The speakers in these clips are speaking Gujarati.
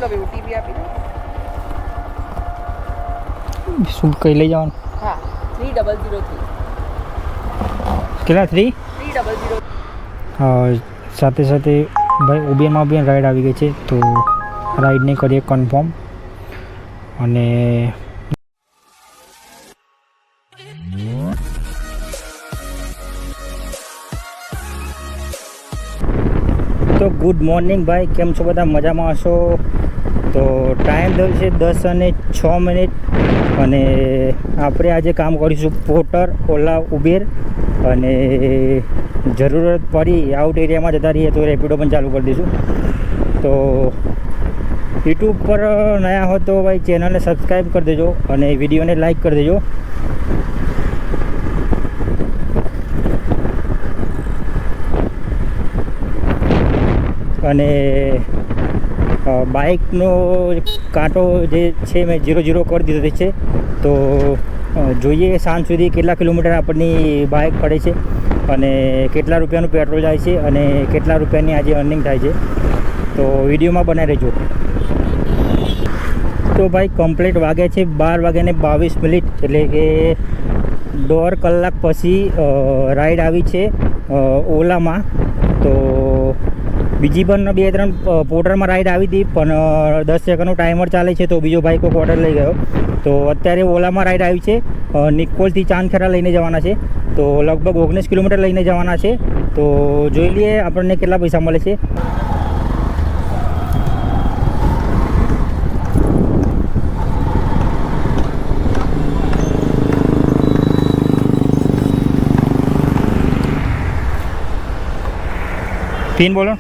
મતલબ એવું ટીવી આપી દો. શું કઈ લઈ જવાનું? હા 3003. કેટલા 3? 3003. સાથે સાથે ભાઈ ઉબેરમાં બી રાઈડ આવી ગઈ છે, તો રાઈડને કરીએ કન્ફર્મ. અને તો ગુડ મોર્નિંગ ભાઈ, કેમ છો બધા? મજામાં હશો? તો ટાઈમ થયો છે 10:06 અને આપણે આજે કામ કરીશું પોર્ટર, ઓલા, ઉબેર. અને જરૂરત પડી આઉટ એરિયામાં જતા રહીએ તો રેપિડો પણ ચાલુ કરી દઈશું. તો યુટ્યુબ પર નયા હો તો ભાઈ ચેનલને સબસ્ક્રાઈબ કરી દેજો અને વિડીયોને લાઈક કરી દેજો. અને બાઇકનો કાંટો જે છે મેં 0 કરી દીધો છે. તો જોઈએ સાંજ સુધી કેટલા કિલોમીટર આપણી બાઇક ફરે છે અને કેટલા રૂપિયાનું પેટ્રોલ જાય છે અને કેટલા રૂપિયાની આજે અર્નિંગ થાય છે. તો વિડીયોમાં બનાવી રહેજો. તો ભાઈ કમ્પ્લીટ વાગ્યા છે 12:22, એટલે કે 1.5 કલાક પછી રાઈડ આવી છે ઓલામાં. તો બીજી પણ 2-3 પોર્ટરમાં રાઈડ આવી હતી, પણ 10 સેકન્ડનું ટાઈમર ચાલે છે તો બીજો ભાઈ કોઈક ઓર્ડર લઈ ગયો. તો અત્યારે ઓલામાં રાઈડ આવી છે. નિકોલથી ચાંદખેડા લઈને જવાના છે, તો લગભગ 19 કિલોમીટર લઈને જવાના છે. તો જોઈ લઈએ આપણને કેટલા પૈસા મળે છે. પિન બોલો.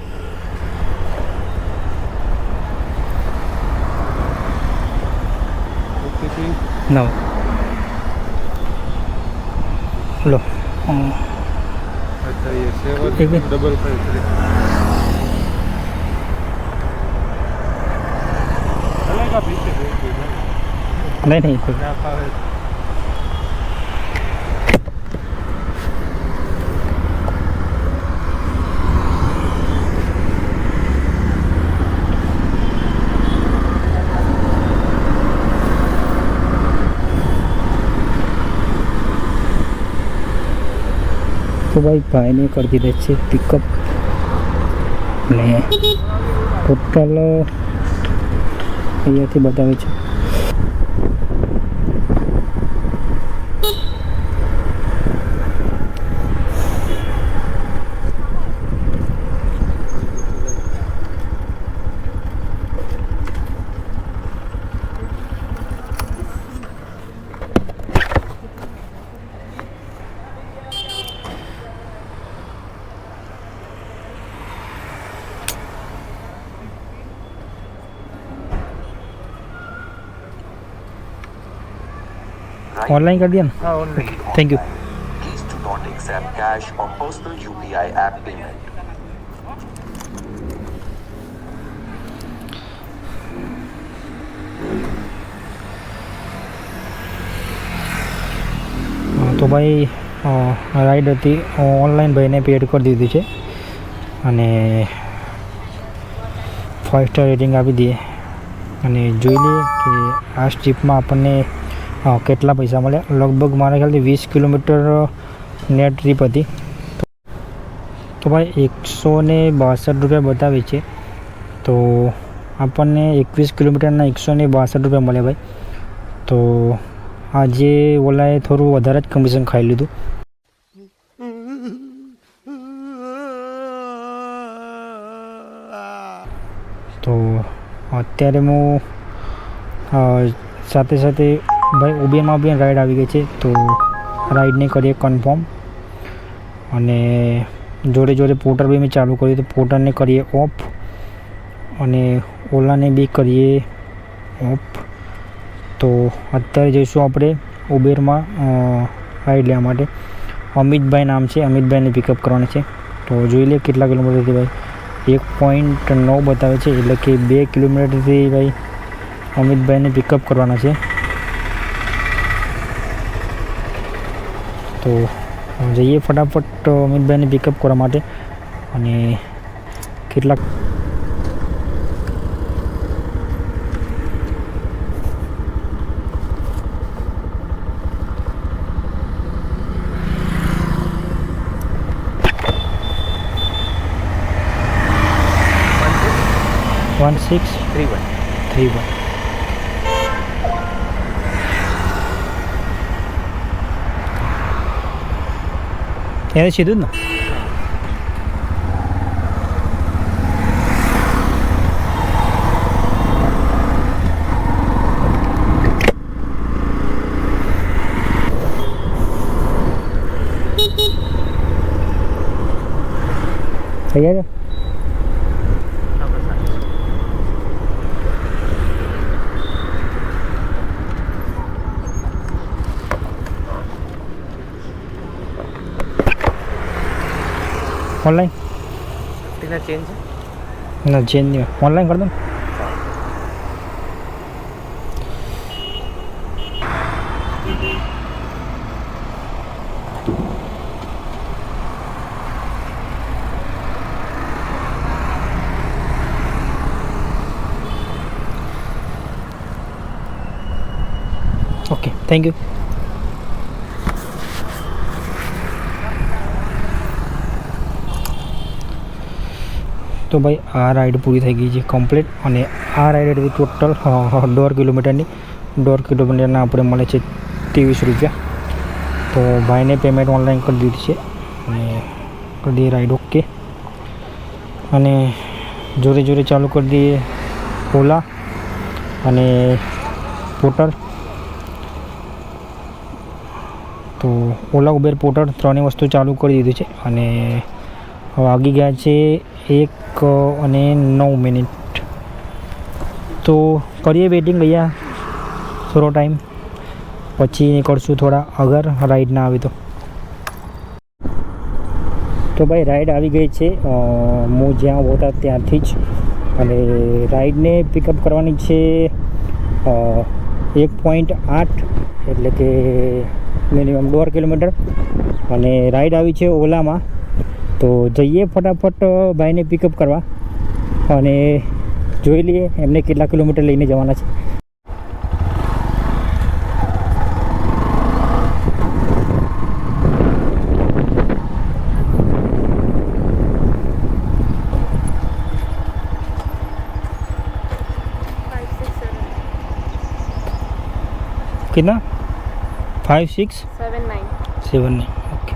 નવ लो. अच्छा ये 75553 चलेगा पीछे नहीं क्या पावे. તો ભાઈ ભાઈને કરી દીધા છે પિકઅપ ને ટોટલ અહીંયાથી બતાવે છે. ऑनलाइन कर दिया ना? हाँ online. Thank you. Please do not accept cash or personal UPI app payment. તો ભાઈ રાઈડ હતી ઓનલાઈન ભાઈને પેડ કરી દીધી છે અને 5 સ્ટાર રેટિંગ આપી દઈએ અને જોઈ લઈએ કે આ સ્ટ્રીપમાં આપણને કેટલા પૈસા મળ્યા. લગભગ મારા ખ્યાલથી 20 કિલોમીટર નેટ ટ્રીપ હતી. તો ભાઈ 162 રૂપિયા બતાવે છે. તો આપણને 21 કિલોમીટરના 162 રૂપિયા મળ્યા ભાઈ. તો આજે ઓલાએ થોડું વધારે જ કમિશન ખાઈ લીધું. તો અત્યારે હું સાથે સાથે ભાઈ ઉબેરમાં બી રાઈડ આવી ગઈ છે, તો રાઈડને કરીએ કન્ફર્મ. અને જોડે જોડે પોર્ટર બી મેં ચાલુ કર્યું, તો પોર્ટરને કરીએ ઓફ અને ઓલાને બી કરીએ ઓફ. તો અત્યારે જઈશું આપણે ઉબેરમાં રાઈડ લેવા માટે. અમિતભાઈ નામ છે, અમિતભાઈને પિકઅપ કરવાના છે. તો જોઈ લે કેટલા કિલોમીટરથી ભાઈ. 1.9 બતાવે છે, એટલે કે 2 કિલોમીટરથી ભાઈ અમિતભાઈને પિકઅપ કરવાના છે. તો જઈએ ફટાફટ અમિતભાઈને પિકઅપ કરવા માટે. અને કેટલાક 1631 એને સીધું જ ને થઈ ગયા છે ઓનલાઈન તેના ચેન્જ ના ચેન્જ નહીં ઓનલાઈન કરી દો ને ઓકે થેન્ક યુ તો ભાઈ આ રાઈડ પૂરી થઈ ગઈ છે કમ્પ્લીટ અને આ રાઈડ હતી ટોટલ 1.5 કિલોમીટરની 1.5 કિલોમીટરના આપણે મળે છે 23 રૂપિયા તો ભાઈને પેમેન્ટ ઓનલાઈન કરી દીધી છે અને કરી દઈએ રાઈડ ઓકે અને જોડે જોડે ચાલુ કરી દઈએ ઓલા અને પોર્ટર તો ઓલા ઉબેર પોર્ટર ત્રણેય વસ્તુ ચાલુ કરી દીધું છે અને વાગી ગયા છે 1:09 તો કરીએ વેઇટિંગ અહીંયા થોડો ટાઈમ પછી નીકળશું થોડા અગર રાઈડ ના આવે તો ભાઈ રાઈડ આવી ગઈ છે હું જ્યાં હોતા ત્યાંથી જ અને રાઈડને પિકઅપ કરવાની છે 1.8 એટલે કે મિનિમમ 1.5 કિલોમીટર અને રાઈડ આવી છે ઓલામાં તો જઈએ ફટાફટ ભાઈને પિકઅપ કરવા અને જોઈ લઈએ એમને કેટલા કિલોમીટર લઈને જવાના છે कितना 5 6 7 9 7 नहीं ओके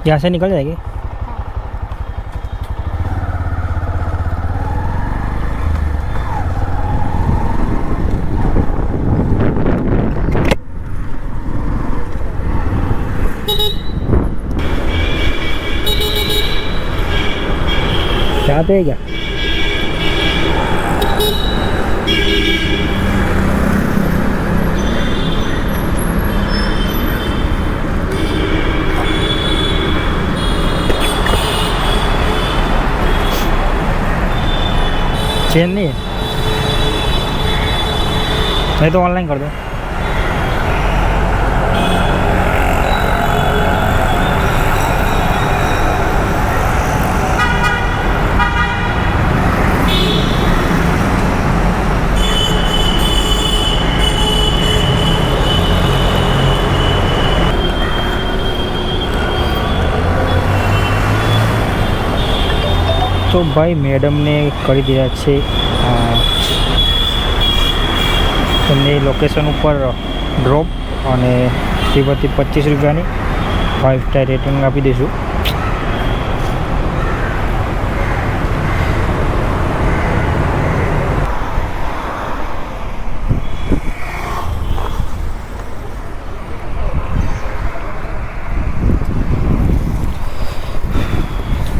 यहाँ से निकल जाएगी चाहते हैं क्या चेन नहीं है नहीं तो ऑनलाइन कर दो તો ભાઈ મેડમને કરી દીધા છે એમની લોકેશન ઉપર ડ્રોપ અને તે બધી 25 રૂપિયાની 5 સ્ટાર રેટિંગ આપી દઈશું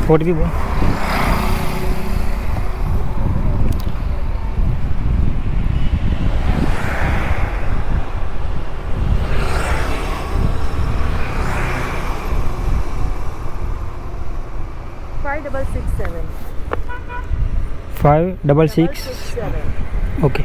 ઓટીપી બોલ 566 ओके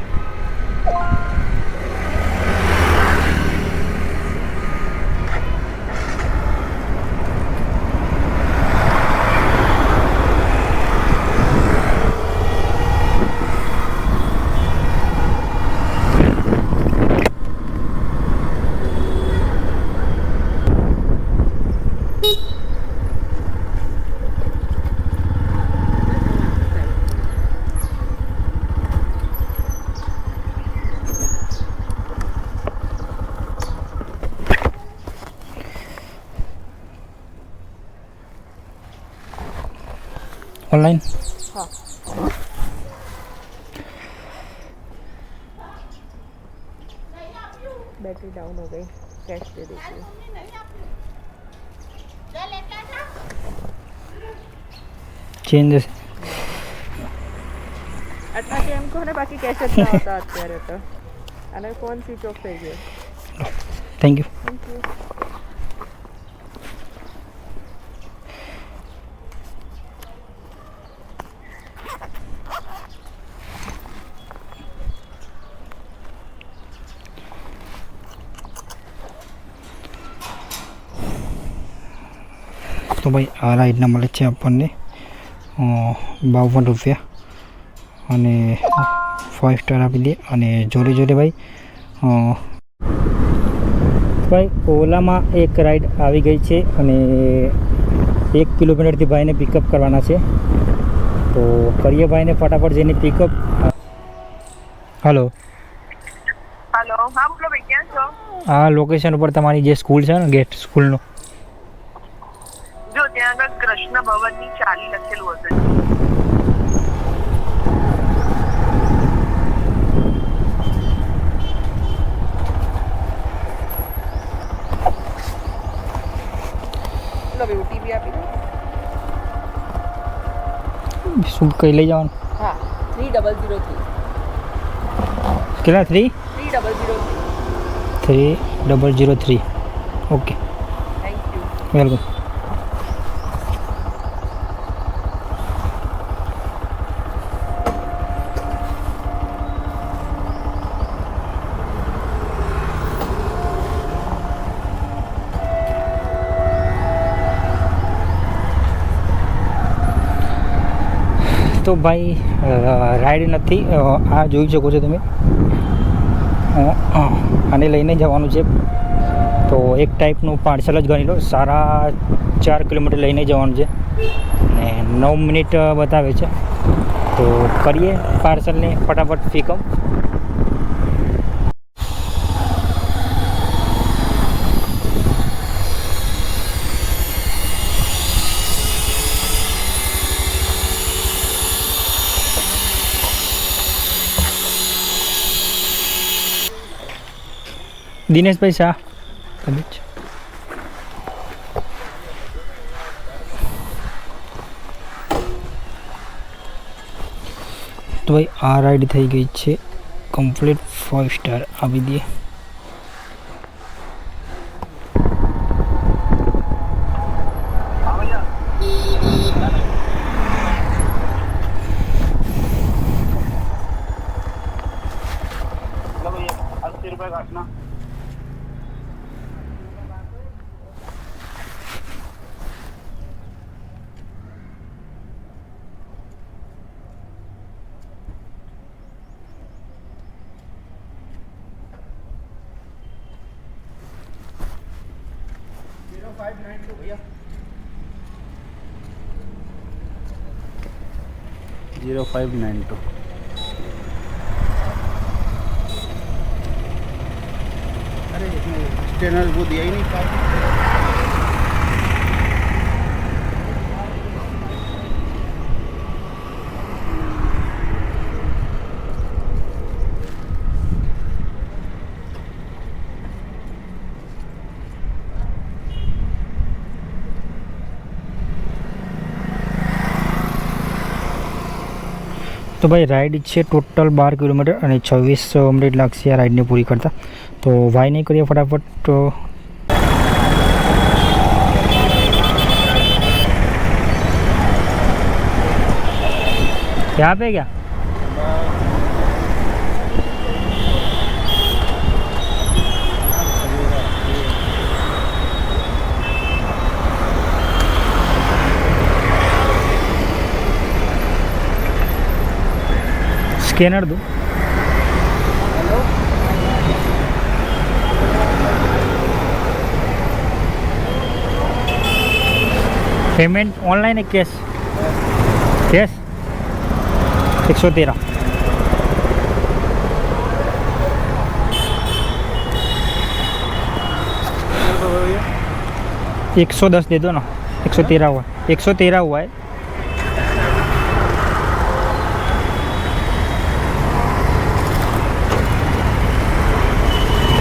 ऑनलाइन हाँ बैटरी डाउन हो गई, कैश दे देती हूँ। ચેન્જ આટલા કેમ કહો ને, બાકી કેશ જ ના આવતા અત્યારે તો, અને ફોન સ્વિચ ઓફ થઈ ગયો. Thank you. Thank you. તો ભાઈ આ રાઈડના મળે છે આપણને 52 રૂપિયા અને 5 સ્ટાર આપી દે. અને જોડે જોડે ભાઈ ઓલામાં એક રાઈડ આવી ગઈ છે અને 1 કિલોમીટરથી ભાઈને પિકઅપ કરવાના છે. તો કરીએ ભાઈને ફટાફટ જઈને પિકઅપ. હલો હેલો, હા બોલો ભાઈ, ક્યાં છો? આ લોકેશન ઉપર તમારી જે સ્કૂલ છે ને, ગેટ સ્કૂલનું, જો ત્યાં આગળ કૃષ્ણ ભવનની ચાલી લખેલું હશે. ઓટીપી આપી દો. શું કઈ લઈ જવાનું? હા 3003. કેટલા? 3003. 3003. Okay, thank you. વેલકમ. તો ભાઈ રાઈડ નથી, આ જોઈ શકો છો તમે, આને લઈને જવાનું છે. તો એક ટાઈપનું પાર્સલ જ ગણી લો, 4.5 કિલોમીટર લઈને જવાનું છે અને 9 મિનિટ બતાવે છે. તો કરીએ પાર્સલને ફટાફટ પિકઅપ. દિનેશભાઈ શાહ કદાચ. તો ભાઈ આ રાઈડ થઈ ગઈ છે કમ્પ્લીટ, 5 સ્ટાર આપી દઈએ. $0592. अरे इसमें स्टेनर वो दिया ही नहीं था. તો ભાઈ રાઈડ છે ટોટલ 12 કિલોમીટર અને 26 મિનિટ લાગશે આ રાઈડને પૂરી કરતાં. તો વાય નહીં કરીએ ફટાફટ. તો यहाँ पे क्या स्कैनर दो. पेमेंट ऑनलाइन है कैश? कैश 113. $110 दे दो ना. 113 हुआ है. 113 हुआ है.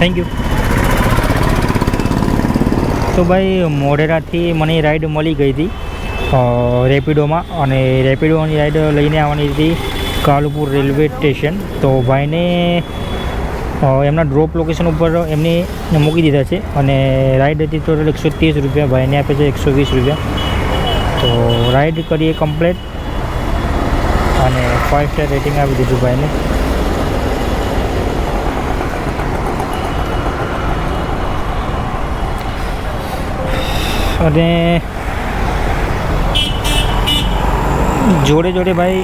Thank you. તો ભાઈ મોઢેરાથી મને રાઈડ મળી ગઈ હતી રેપિડોમાં, અને રેપિડોની રાઈડ લઈને આવવાની હતી કાલુપુર રેલવે સ્ટેશન. તો ભાઈને એમના ડ્રોપ લોકેશન ઉપર એમને મૂકી દીધા છે, અને રાઈડ હતી ટોટલ 130 રૂપિયા, ભાઈને આપે છે 120 રૂપિયા. તો રાઈડ કરીએ કમ્પ્લીટ, અને 5 સ્ટાર રેટિંગ આપી દીધું ભાઈને. અને જોડે જોડે ભાઈ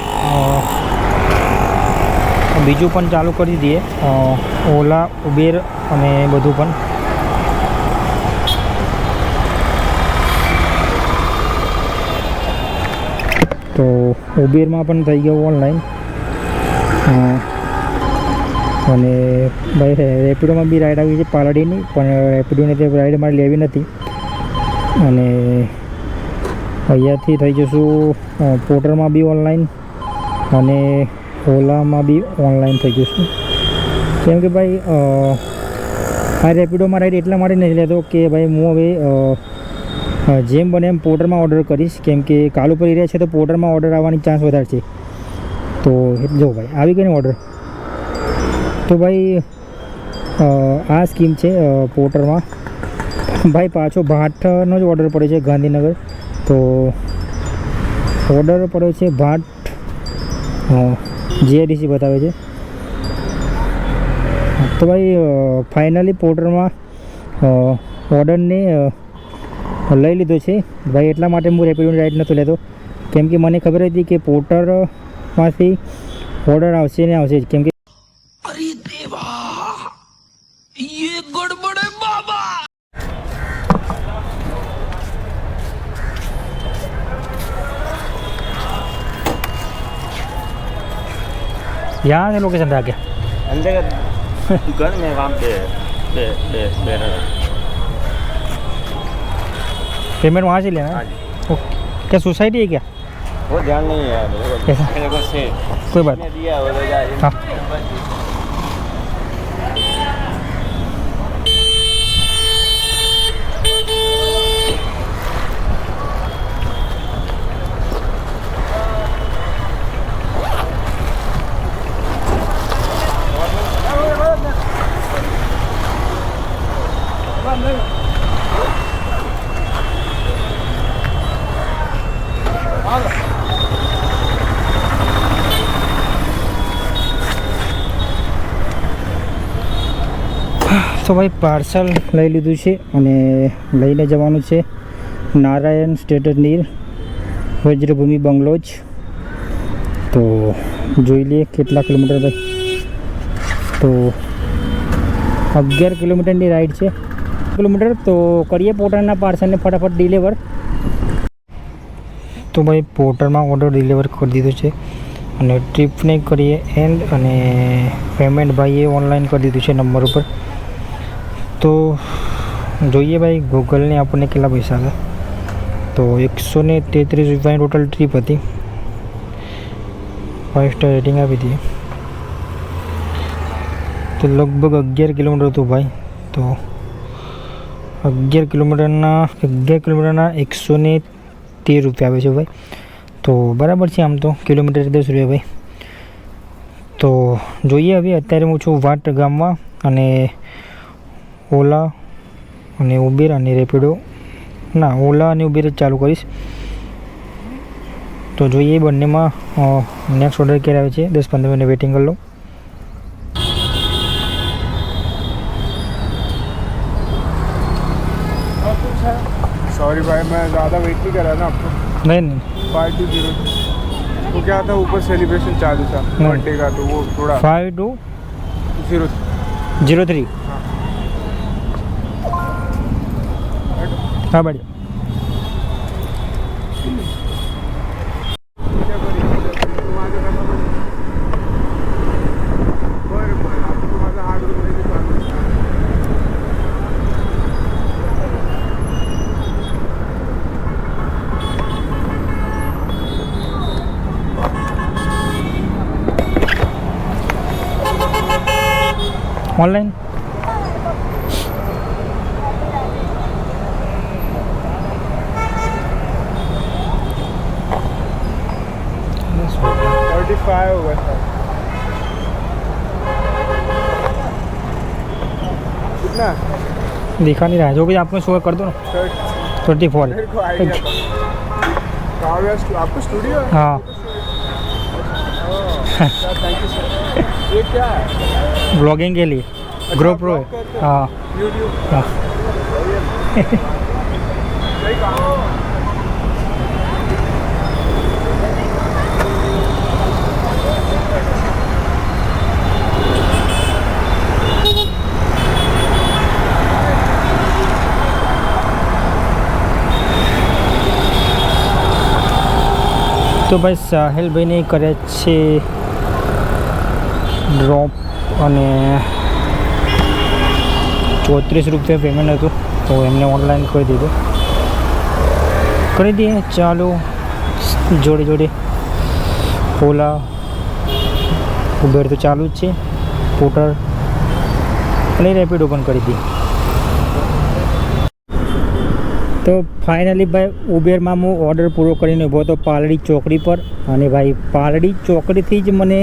બીજું પણ ચાલુ કરી દઈએ, ઓલા, ઉબેર અને બધું પણ. તો ઉબેરમાં પણ થઈ ગયો ઓનલાઈન, અને ભાઈ રેપિડોમાં બી રાઈડ આવી છે પાલડીની, પણ રેપિડોની તે રાઈડ મારે લેવી નથી. અને અહીંયાથી થઈ જશું પોર્ટરમાં બી ઓનલાઈન, અને ઓલામાં બી ઓનલાઈન થઈ જશું. કેમ કે ભાઈ આ રેપિડોમાં રાઈડ એટલા માટે નથી લેતો કે ભાઈ હું હવે જેમ બને એમ પોર્ટરમાં ઓર્ડર કરીશ, કેમ કે કાલુપુર એરિયા છે તો પોર્ટરમાં ઓર્ડર આવવાની ચાન્સ વધારે છે. તો જો ભાઈ આવી ગઈ ને ઓર્ડર. તો ભાઈ આ સ્કીમ છે પોર્ટરમાં. ભાઈ પાછો ભાટનો જ ઓર્ડર પડ્યો છે ગાંધીનગર. તો ઓર્ડર પડ્યો છે ભાટ, જીઆઈડીસી બતાવે છે. તો ભાઈ ફાઇનલી પોર્ટરમાં ઓર્ડરને લઈ લીધો છે ભાઈ. એટલા માટે હું રેપિડોની રાઈડ નહોતો લેતો, કેમ કે મને ખબર હતી કે પોર્ટરમાંથી ઓર્ડર આવશે ને આવશે જ. કેમ કે यहाँ से लोकेशन था क्या अंदर का दुकान में वहाँ पे बैनर पेमेंट वहाँ से लेना है? हाँ जी. ओके. क्या सोसाइटी है क्या? वो ध्यान नहीं है ऐसा? मेरे को से कोई बात ने दिया वो ले जाए. हाँ. તો ભાઈ પાર્સલ લઈ લીધું છે, અને લઈને જવાનું છે નારાયણ સ્ટેટર નીર વજ્રભૂમિ બંગલોજ. તો જોઈ લઈએ કેટલા કિલોમીટર ભાઈ. તો 11 કિલોમીટરની રાઈડ છે. કિલોમીટર તો કરીએ પોર્ટરના પાર્સલને ફટાફટ ડિલિવર. તો ભાઈ પોર્ટરમાં ઓર્ડર ડિલિવર કરી દીધો છે, અને ટ્રીપને કરીએ એન્ડ, અને પેમેન્ટ ભાઈએ ઓનલાઈન કરી દીધું છે નંબર ઉપર. તો જોઈએ ભાઈ ગૂગલને આપણને કેટલા પૈસા હતા. તો 133 રૂપિયાની ટોટલ ટ્રીપ હતી. 5 સ્ટાર રેટિંગ આપી હતી. તો લગભગ 11 કિલોમીટર હતું ભાઈ. તો 11 કિલોમીટરના 113 રૂપિયા આવે છે ભાઈ. તો બરાબર છે આમ તો, કિલોમીટર 10 રૂપિયા ભાઈ. તો જોઈએ હવે. અત્યારે હું છું વાટ ગામમાં, અને ઓલા અને ઉબેર અને રેપિડો, ના ઓલા અને ઉબેર જ ચાલુ કરીશ. તો જોઈએ બંનેમાં નેક્સ્ટ ઓર્ડર ક્યારે આવે છે. 10-15 મિનિટ વેટિંગ કરી લો. सॉरी भाई मैं ज़्यादा वेट नहीं कर रहा ना आपको. नहीं 520 वो क्या था ऊपर सेलिब्रेशन चालू था बर्थडे का, तो वो थोड़ा 5203. हाँ बढ़िया. ऑनलाइन 35 होगा सर। कितना दिखा नहीं रहा है, जो भी आपको शो कर दो ना। 24 मेरे को आइडिया था। आपको स्टूडियो है? हाँ थैंक यू सर। ये क्या है? ब्लॉगिंग के लिए ग्रो प्रो vlog है। करते हो? हाँ यूट्यूब। हाँ सही काम। તો ભાઈ સાહેલભાઈને કરે છે ડ્રોપ અને 34 રૂપિયા પેમેન્ટ હતું તો એમને ઓનલાઈન કરી દીધું. કરી દઈએ ચાલો. જોડે જોડે ઓલા ઉબેર તો ચાલુ જ છે, પોર્ટર અને રેપિડો પણ કરી દઈએ. તો ફાઇનલી ભાઈ ઉબેરમાં હું ઓર્ડર પૂરો કરીને ઊભો હતો પાલડી ચોકડી પર. અને ભાઈ પાલડી ચોકડીથી જ મને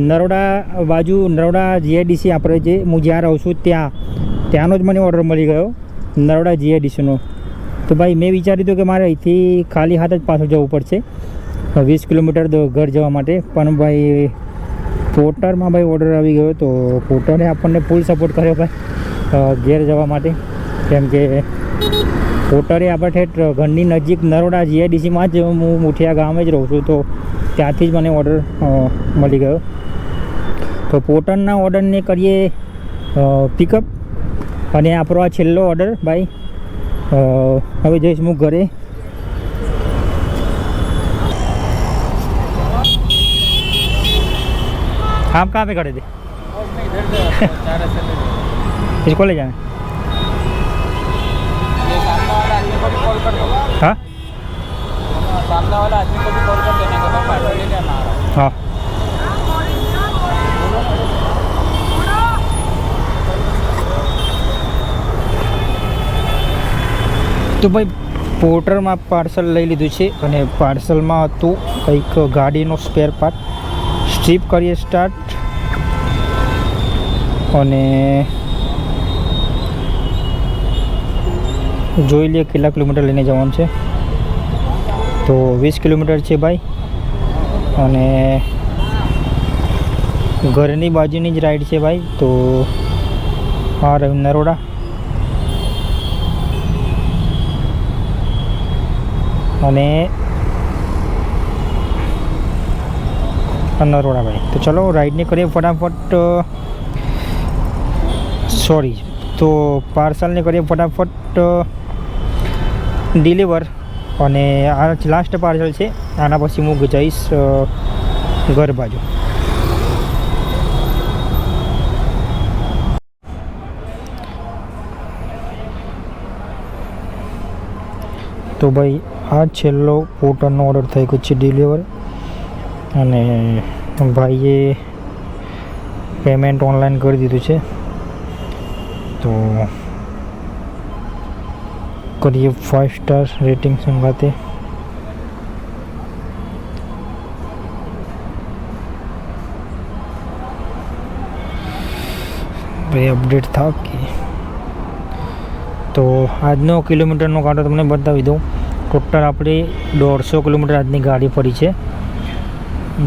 નરોડા બાજુ નરોડા જીઆઈડીસી આપણે જે હું જ્યાં રહું છું ત્યાંનો જ મને ઓર્ડર મળી ગયો, નરોડા જીઆઈડીસીનો. તો ભાઈ મેં વિચાર્યું હતું કે મારે અહીંથી ખાલી હાથ જ પાછું જવું પડશે 20 કિલોમીટર ઘર જવા માટે. પણ ભાઈ પોર્ટરમાં ભાઈ ઓર્ડર આવી ગયો તો પોર્ટરે આપણને ફૂલ સપોર્ટ કર્યો ભાઈ ઘેર જવા માટે. કેમ કે પોર્ટરે આપણે ઠેઠ ઘરની નજીક નરોડા જીઆઈડીસીમાં જ હું મુઠિયા ગામે જ રહું છું તો ત્યાંથી જ મને ઓર્ડર મળી ગયો. તો પોર્ટરના ઓર્ડરને કરીએ પિકઅપ. અને આપણો આ છેલ્લો ઓર્ડર ભાઈ. હવે જઈશ હું ઘરે. आप कहाँ पे खड़े थे? इसको ले जाना। हाँ सामने वाला आदमी को भी कॉल कर देने का, मैं पेट्रोल लेने आ रहा हूँ। हाँ તો ભાઈ પોર્ટરમાં પાર્સલ લઈ લીધું છે અને પાર્સલમાં હતું કંઈક ગાડીનો સ્પેર પાર્ટ. સ્ટ્રીપ કરીએ સ્ટાર્ટ અને જોઈ લઈએ કેટલા કિલોમીટર લઈને જવાનું છે. તો 20 કિલોમીટર છે ભાઈ. અને ઘરની બાજુની જ રાઈડ છે ભાઈ. તો આ રહ્યું નરોડા. અને નરોડા ભાઈ. તો ચલો રાઈડને કરીએ ફટાફટ. સોરી, તો પાર્સલને કરીએ ફટાફટ ડિલિવર. અને આ લાસ્ટ પાર્સલ છે, આના પછી હું જઈશ ઘર બાજુ. તો ભાઈ આ છેલ્લો પોર્ટરનો ઓર્ડર થઈ ગયો છે ડિલિવર. અને ભાઈએ પેમેન્ટ ઓનલાઈન કરી દીધું છે. તો કરીએ 5 સ્ટાર રેટિંગ સંગાતે. ભાઈ અપડેટ થાવ કે. તો આજનો કિલોમીટરનો કાંટો તમને બતાવી દઉં. ટોટલ આપણે 150 કિલોમીટર આજની ગાડી પડી છે,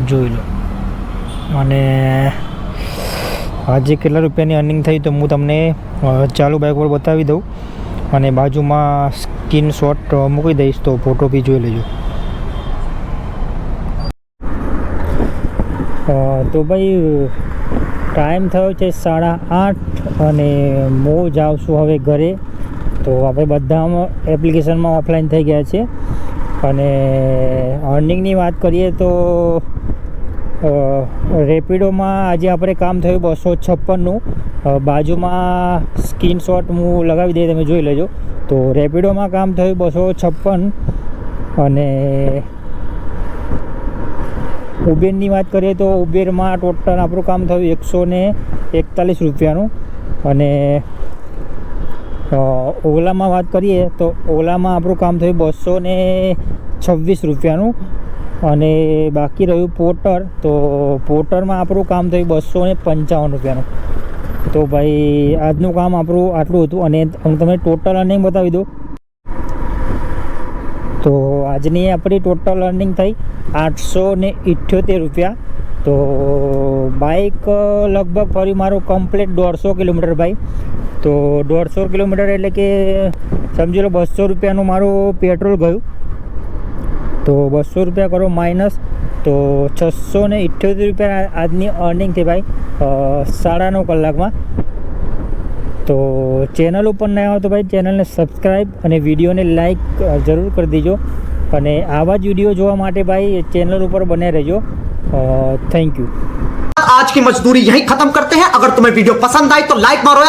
જોઈ લો. અને આજે કેટલા રૂપિયાની અર્નિંગ થઈ તો હું તમને ચાલુ બાઇક પર બતાવી દઉં. અને બાજુમાં સ્ક્રીનશોટ મૂકી દઈશ તો ફોટો બી જોઈ લેજો. તો ભાઈ ટાઈમ થયો છે 8:30 અને હું જાઉં છું હવે ઘરે. તો આપણે બધા એપ્લિકેશનમાં ઓફલાઈન થઈ ગયા છે. અને અર્નિંગની વાત કરીએ તો રેપિડોમાં આજે આપણે કામ થયું 256નું. બાજુમાં સ્ક્રીનશોટ હું લગાવી દઈએ, તમે જોઈ લેજો. તો રેપિડોમાં કામ થયું 256. અને ઉબેરની વાત કરીએ તો ઉબેરમાં ટોટલ આપણું કામ થયું 141 રૂપિયાનું. અને ઓલામાં વાત કરીએ તો ઓલામાં આપણું કામ થયું 226 રૂપિયાનું. અને બાકી રહ્યું પોર્ટર, તો પોર્ટરમાં આપણું કામ થયું 255 રૂપિયાનું. તો ભાઈ આજનું કામ આપણું આટલું હતું અને હું તમને ટોટલ અર્નિંગ બતાવી દઉં. તો આજની આપણી ટોટલ અર્નિંગ થઈ 878 રૂપિયા. તો બાઇક લગભગ ફરી મારું કમ્પ્લીટ 150 કિલોમીટર ભાઈ. તો 150 કિલોમીટર એટલે કે સમજી લો 200 રૂપિયાનું મારું પેટ્રોલ ગયું. તો 200 રૂપિયા કરો માઇનસ, તો 678 રૂપિયા આજની અર્નિંગ થઈ ભાઈ 9.5 કલાકમાં. તો ચેનલ ઉપર ન આવ્યો તો ભાઈ ચેનલને સબસ્ક્રાઈબ અને વિડીયોને લાઈક જરૂર કરી દેજો. અને આવા જ વિડીયો જોવા માટે ભાઈ ચેનલ ઉપર બને રહેજો. Thank you. आज की मजदूरी यहीं खत्म करते हैं. अगर तुम्हें वीडियो पसंद आई तो लाइक मारो यार.